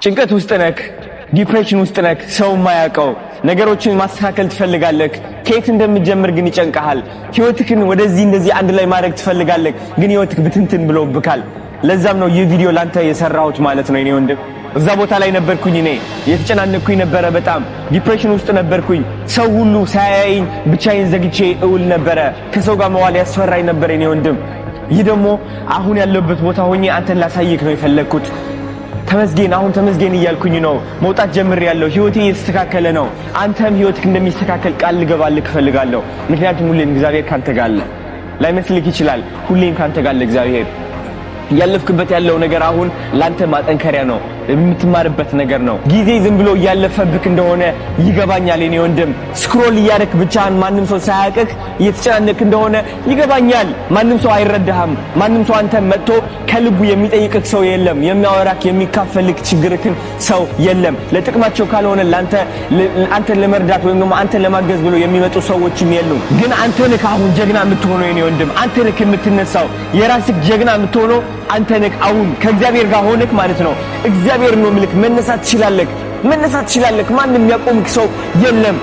ጭንቀት ውስጥ ነህ፣ ዲፕሬሽን ውስጥ ነህ፣ ሰው ማያውቀው ነገሮችን ማስተካከል ትፈልጋለህ። ከየት እንደምትጀምር ግን ይጨንቀሃል። ህይወትህን ወደዚህ እንደዚህ አንድ ላይ ማድረግ ትፈልጋለህ፣ ግን ህይወትህ ብትንትን ብሎብካል። ለዛም ነው ይህ ቪዲዮ ላንተ የሰራሁት ማለት ነው። እኔ ወንድም እዛ ቦታ ላይ ነበርኩኝ። እኔ የተጨናነኩኝ ነበረ፣ በጣም ዲፕሬሽን ውስጥ ነበርኩኝ። ሰው ሁሉ ሳያየኝ ብቻዬን ዘግቼ እውል ነበረ። ከሰው ጋር መዋል ያስፈራኝ ነበር እኔ ወንድም። ይህ ደግሞ አሁን ያለበት ቦታ ሆኜ አንተን ላሳይክ ነው የፈለግኩት። ተመስገን፣ አሁን ተመስገን እያልኩኝ ነው። መውጣት ጀምሬያለሁ። ህይወቴ እየተስተካከለ ነው። አንተም ህይወትክ እንደሚስተካከል ቃል ልገባልህ እፈልጋለሁ። ምክንያቱም ሁሌም እግዚአብሔር ካንተ ጋር አለ። ላይመስልክ ይችላል፣ ሁሌም ካንተ ጋር አለ እግዚአብሔር። ያለፍክበት ያለው ነገር አሁን ላንተ ማጠንከሪያ ነው፣ የምትማርበት ነገር ነው። ጊዜ ዝም ብሎ እያለፈብክ እንደሆነ ይገባኛል የኔ ወንድም። ስክሮል እያደረክ ብቻህን ማንም ሰው ሳያውቅህ እየተጨናነቅ እንደሆነ ይገባኛል። ማንም ሰው አይረዳህም። ማንም ሰው አንተ መጥቶ ከልቡ የሚጠይቅህ ሰው የለም። የሚያወራክ የሚካፈልክ ችግርህን ሰው የለም። ለጥቅማቸው ካልሆነ አንተን ለመርዳት ወይም ደግሞ አንተን ለማገዝ ብሎ የሚመጡ ሰዎችም የሉም። ግን አንተ ነህ አሁን ጀግና የምትሆነው የኔ ወንድም። አንተ ነህ የምትነሳው። የራስህ ጀግና የምትሆነው አንተ ነህ አሁን ከእግዚአብሔር ጋር ሆነህ ማለት ነው። እግዚአብሔር ነው ምልክ መነሳት ትችላለህ። ማንም ያቆምክ ሰው የለም።